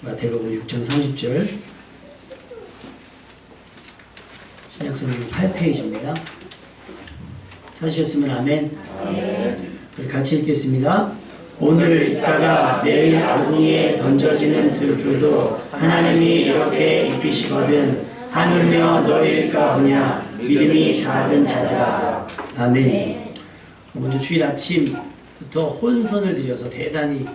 마태복음 6장 30절 신약성경 8페이지입니다. 찾으셨으면 아멘. 우리 같이 읽겠습니다. 오늘 있다가 내일 어둠에 던져지는 들줄도 하나님이 이렇게 입히시거든 하물며 너희일까 보냐 믿음이 작은 자들아. 아멘. 먼저 주일 아침부터 혼선을 드려서 대단히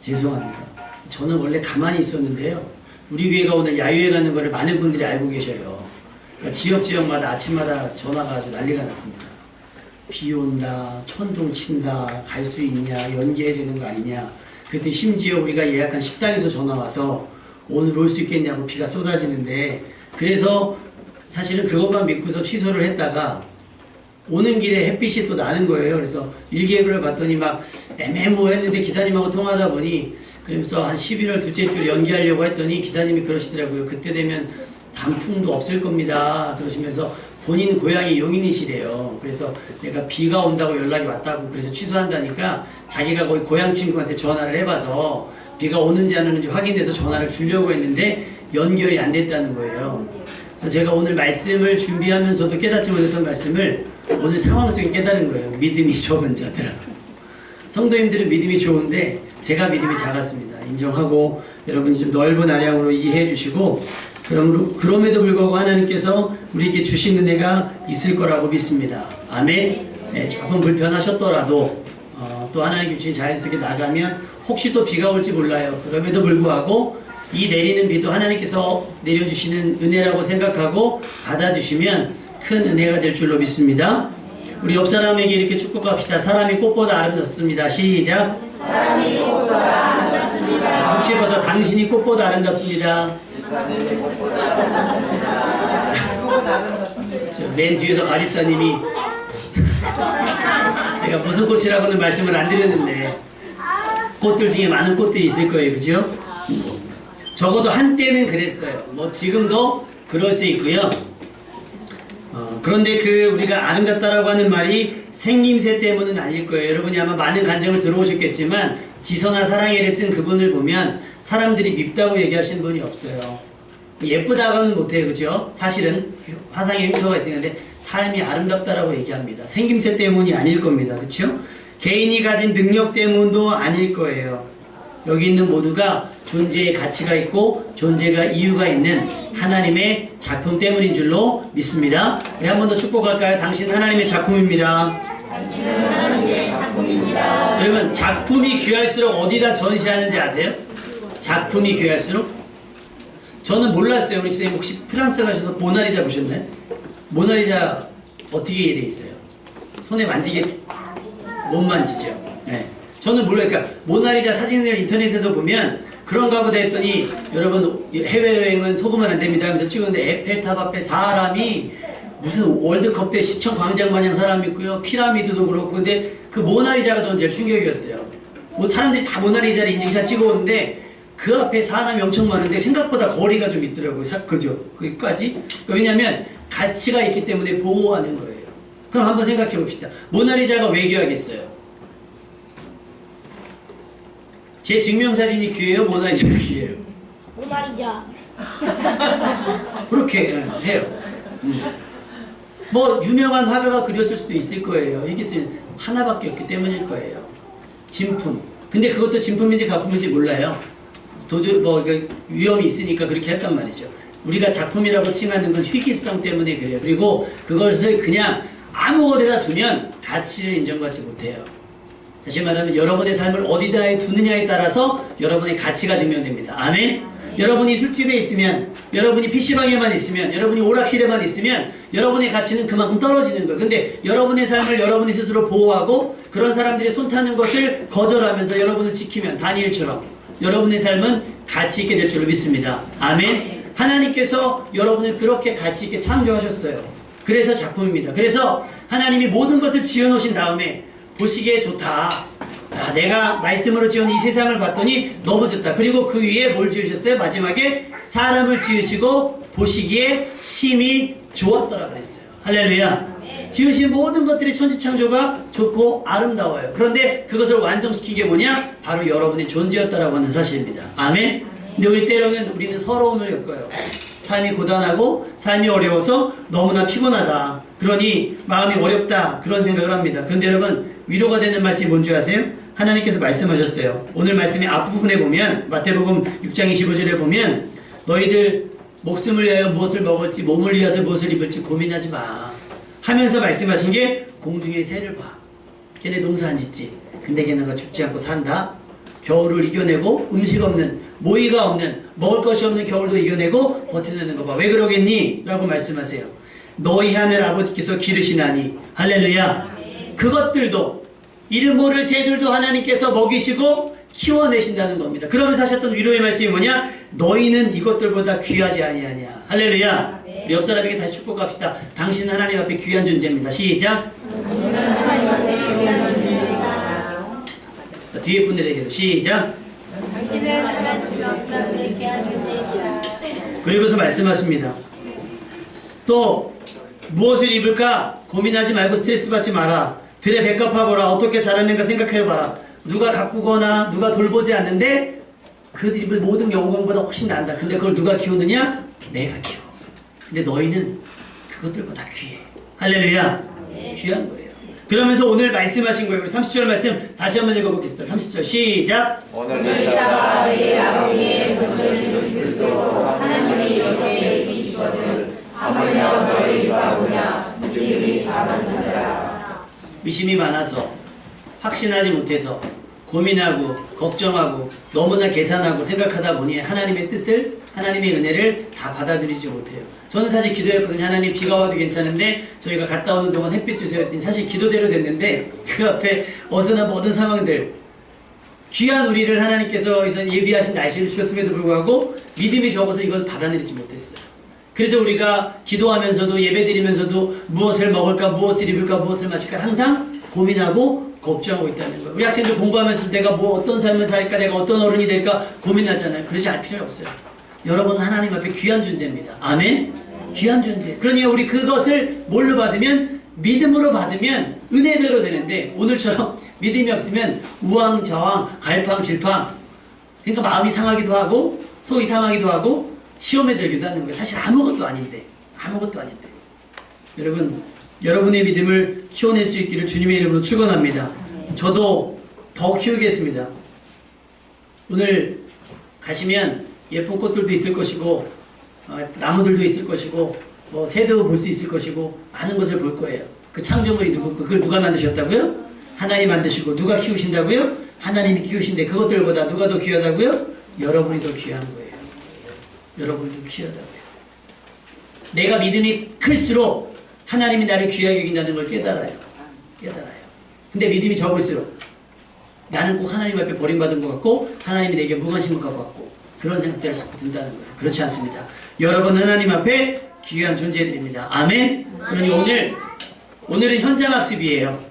죄송합니다. 저는 원래 가만히 있었는데요. 우리 교회가 오늘 야유회 가는 거를 많은 분들이 알고 계셔요. 그러니까 지역마다 아침마다 전화가 아주 난리가 났습니다. 비 온다, 천둥 친다, 갈 수 있냐, 연기해야 되는 거 아니냐. 그때 심지어 우리가 예약한 식당에서 전화 와서 오늘 올 수 있겠냐고 비가 쏟아지는데, 그래서 사실은 그것만 믿고서 취소를 했다가 오는 길에 햇빛이 또 나는 거예요. 그래서 일기예보를 봤더니 막 애매모호했는데 기사님하고 통화하다 보니, 그러면서 한 11월 둘째 주에 연기하려고 했더니 기사님이 그러시더라고요. 그때 되면 단풍도 없을 겁니다. 그러시면서 본인 고향이 용인이시래요. 그래서 내가 비가 온다고 연락이 왔다고 그래서 취소한다니까 자기가 거기 고향 친구한테 전화를 해봐서 비가 오는지 안 오는지 확인해서 전화를 주려고 했는데 연결이 안 됐다는 거예요. 그래서 제가 오늘 말씀을 준비하면서도 깨닫지 못했던 말씀을 오늘 상황 속에 깨달은 거예요. 믿음이 적은 자들아. 성도님들은 믿음이 좋은데 제가 믿음이 작았습니다. 인정하고 여러분이 좀 넓은 아량으로 이해해 주시고, 그럼에도 불구하고 하나님께서 우리에게 주신 은혜가 있을 거라고 믿습니다. 아멘. 네, 조금 불편하셨더라도 또 하나님께 주신 자연 속에 나가면 혹시 또 비가 올지 몰라요. 그럼에도 불구하고 이 내리는 비도 하나님께서 내려주시는 은혜라고 생각하고 받아주시면 큰 은혜가 될 줄로 믿습니다. 우리 옆 사람에게 이렇게 축복합시다. 사람이 꽃보다 아름답습니다. 시작. 사람이 꽃보다 아름답습니다. 혹시 봐서 당신이 꽃보다 아름답습니다. 맨 뒤에서 가집사님이 제가 무슨 꽃이라고는 말씀을 안 드렸는데 꽃들 중에 많은 꽃들이 있을 거예요. 그죠? 적어도 한때는 그랬어요. 뭐 지금도 그럴 수 있고요. 그런데 우리가 아름답다라고 하는 말이 생김새 때문은 아닐 거예요. 여러분이 아마 많은 간증을 들어오셨겠지만 지서나 사랑해를 쓴 그분을 보면 사람들이 밉다고 얘기하시는 분이 없어요. 예쁘다고는 못해요. 그죠? 사실은 화상의 흉터가 있는데 삶이 아름답다라고 얘기합니다. 생김새 때문이 아닐 겁니다. 그렇죠? 개인이 가진 능력 때문도 아닐 거예요. 여기 있는 모두가 존재의 가치가 있고 존재가 이유가 있는 하나님의 작품 때문인 줄로 믿습니다. 우리 한 번 더 축복할까요? 당신 하나님의 작품입니다. 당신은 하나님의 작품입니다. 여러분, 작품이 귀할수록 어디다 전시하는지 아세요? 작품이 귀할수록? 저는 몰랐어요. 우리 선생님 혹시 프랑스 가셔서 모나리자 보셨나요? 모나리자 어떻게 돼 있어요? 손에 만지게 못 만지죠. 네. 저는 몰라요. 그러니까 모나리자 사진을 인터넷에서 보면 그런가 보다 했더니 여러분 해외여행은 속으면 안 됩니다 하면서 찍었는데 에펠탑 앞에 사람이 무슨 월드컵 때 시청 광장 마냥 사람 있고요. 피라미드도 그렇고. 근데 그 모나리자가 저는 제일 충격이었어요. 뭐 사람들이 다 모나리자를 인증샷 찍어오는데 그 앞에 사람이 엄청 많은데 생각보다 거리가 좀 있더라고요. 그죠? 거기까지? 왜냐면 가치가 있기 때문에 보호하는 거예요. 그럼 한번 생각해 봅시다. 모나리자가 왜 귀하겠어요? 제 증명사진이 귀해요? 모나리자가 귀해요? 모나리자. 그렇게 해요. 뭐 유명한 화가가 그렸을 수도 있을 거예요. 이게 하나밖에 없기 때문일 거예요. 진품. 근데 그것도 진품인지 가품인지 몰라요. 도저히 뭐 위험이 있으니까 그렇게 했단 말이죠. 우리가 작품이라고 칭하는 건 희귀성 때문에 그래요. 그리고 그것을 그냥 아무 곳에다 두면 가치를 인정받지 못해요. 다시 말하면 여러분의 삶을 어디다 두느냐에 따라서 여러분의 가치가 증명됩니다. 아멘? 여러분이 술집에 있으면, 여러분이 PC방에만 있으면, 여러분이 오락실에만 있으면 여러분의 가치는 그만큼 떨어지는 거예요. 근데 여러분의 삶을 여러분이 스스로 보호하고 그런 사람들이 손타는 것을 거절하면서 여러분을 지키면 다니엘처럼 여러분의 삶은 가치 있게 될 줄로 믿습니다. 아멘? 하나님께서 여러분을 그렇게 가치 있게 창조하셨어요. 그래서 작품입니다. 그래서 하나님이 모든 것을 지어놓으신 다음에 보시기에 좋다. 내가 말씀으로 지은 이 세상을 봤더니 너무 좋다. 그리고 그 위에 뭘 지으셨어요? 마지막에 사람을 지으시고 보시기에 심히 좋았더라 그랬어요. 할렐루야. 지으신 모든 것들이 천지창조가 좋고 아름다워요. 그런데 그것을 완성시킨 게 뭐냐? 바로 여러분의 존재였다라고 하는 사실입니다. 아멘. 근데 우리 때로는 우리는 서러움을 겪어요. 삶이 고단하고 삶이 어려워서 너무나 피곤하다. 그러니 마음이 어렵다. 그런 생각을 합니다. 그런데 여러분 위로가 되는 말씀이 뭔지 아세요? 하나님께서 말씀하셨어요. 오늘 말씀의 앞부분에 보면 마태복음 6장 25절에 보면 너희들 목숨을 위하여 무엇을 먹을지 몸을 위해서 무엇을 입을지 고민하지 마 하면서 말씀하신 게 공중의 새를 봐. 걔네 농사 안 짓지. 근데 걔네가 춥지 않고 산다. 겨울을 이겨내고 음식 없는 모이가 없는 먹을 것이 없는 겨울도 이겨내고 버텨내는 거 봐. 왜 그러겠니? 라고 말씀하세요. 너희 하늘 아버지께서 기르시나니 할렐루야. 그것들도 이름 모를 새들도 하나님께서 먹이시고 키워내신다는 겁니다. 그러면서 하셨던 위로의 말씀이 뭐냐? 너희는 이것들보다 귀하지 아니하냐. 할렐루야. 우리 옆 사람에게 다시 축복합시다. 당신 하나님 앞에 귀한 존재입니다. 시작. 자, 뒤에 분들에게도 시작. 당신은 하나님 앞에 귀한 존재이시라. 그리고서 말씀하십니다. 또 무엇을 입을까 고민하지 말고 스트레스 받지 마라. 들에 백합화보라. 어떻게 자랐는가 생각해봐라. 누가 가꾸거나 누가 돌보지 않는데 그들 입을 모든 영광보다 훨씬 난다. 근데 그걸 누가 키우느냐? 내가 키워. 근데 너희는 그것들보다 귀해. 할렐루야. 귀한 거예요. 그러면서 오늘 말씀하신 거예요. 우리 30절 말씀 다시 한번 읽어보겠습니다. 30절 시작. 너희가 너희 아버지의 건져지는 들도 하나님이 이렇게 이기시거든 하물며 너희가 뭐냐 믿음이 작은 자들아. 의심이 많아서 확신하지 못해서 고민하고 걱정하고 너무나 계산하고 생각하다 보니 하나님의 뜻을 하나님의 은혜를 다 받아들이지 못해요. 저는 사실 기도했거든요. 하나님 비가 와도 괜찮은데 저희가 갔다 오는 동안 햇빛 주세요 했더니 사실 기도대로 됐는데 그 앞에 어서나 모든 상황들 귀한 우리를 하나님께서 예비하신 날씨를 주셨음에도 불구하고 믿음이 적어서 이걸 받아들이지 못했어요. 그래서 우리가 기도하면서도 예배드리면서도 무엇을 먹을까 무엇을 입을까 무엇을 마실까 항상 고민하고 걱정하고 있다는 거예요. 우리 학생들 공부하면서 내가 뭐 어떤 삶을 살까 내가 어떤 어른이 될까 고민하잖아요. 그러지 않을 필요 없어요. 여러분 하나님 앞에 귀한 존재입니다. 아멘? 귀한 존재. 그러니 우리 그것을 뭘로 받으면 믿음으로 받으면 은혜대로 되는데 오늘처럼 믿음이 없으면 우왕좌왕 갈팡질팡 그러니까 마음이 상하기도 하고 속이 상하기도 하고 시험에 들기도 하는 거예요. 사실 아무것도 아닌데 여러분 여러분의 믿음을 키워낼 수 있기를 주님의 이름으로 축원합니다. 저도 더 키우겠습니다. 오늘 가시면 예쁜 꽃들도 있을 것이고 나무들도 있을 것이고 뭐 새도 볼 수 있을 것이고 많은 것을 볼 거예요. 그 창조물이 누구고 그걸 누가 만드셨다고요? 하나님 만드시고 누가 키우신다고요? 하나님이 키우신데 그것들보다 누가 더 귀하다고요? 여러분이 더 귀한 거예요. 여러분이 더 귀하다고요. 내가 믿음이 클수록 하나님이 나를 귀하게 여긴다는 걸 깨달아요. 근데 믿음이 적을수록 나는 꼭 하나님 앞에 버림받은 것 같고 하나님이 내게 무관심한 것 같고 그런 생각들을 자꾸 든다는 거예요. 그렇지 않습니다. 여러분 하나님 앞에 귀한 존재들입니다. 아멘. 그러니 오늘은 현장학습이에요.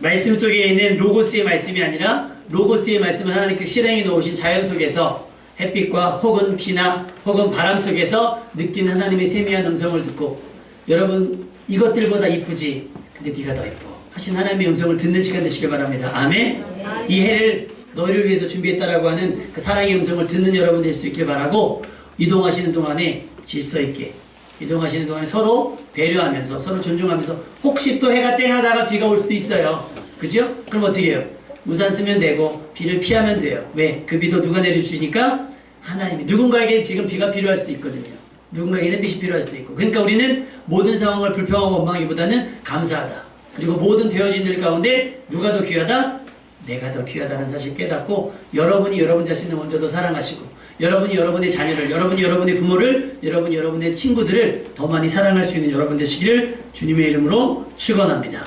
말씀 속에 있는 로고스의 말씀이 아니라 로고스의 말씀은 하나님께 실행해 놓으신 자연 속에서 햇빛과 혹은 비나 혹은 바람 속에서 느끼는 하나님의 세미한 음성을 듣고 여러분 이것들보다 이쁘지 근데 네가 더 이뻐 하신 하나님의 음성을 듣는 시간 되시길 바랍니다. 아멘. 이 해를 너희를 위해서 준비했다라고 하는 그 사랑의 음성을 듣는 여러분 될 수 있길 바라고 이동하시는 동안에 질서 있게 이동하시는 동안에 서로 배려하면서 서로 존중하면서 혹시 또 해가 쨍하다가 비가 올 수도 있어요. 그죠? 그럼 어떻게 해요? 우산 쓰면 되고 비를 피하면 돼요. 왜? 그 비도 누가 내려주시니까? 하나님이. 누군가에게 지금 비가 필요할 수도 있거든요. 누군가에게 햇빛이 필요할 수도 있고 그러니까 우리는 모든 상황을 불평하고 원망하기보다는 감사하다. 그리고 모든 되어진 일 가운데 누가 더 귀하다? 내가 더 귀하다는 사실 깨닫고 여러분이 여러분 자신을 먼저 더 사랑하시고 여러분이 여러분의 자녀를 여러분이 여러분의 부모를 여러분이 여러분의 친구들을 더 많이 사랑할 수 있는 여러분 되시기를 주님의 이름으로 축원합니다.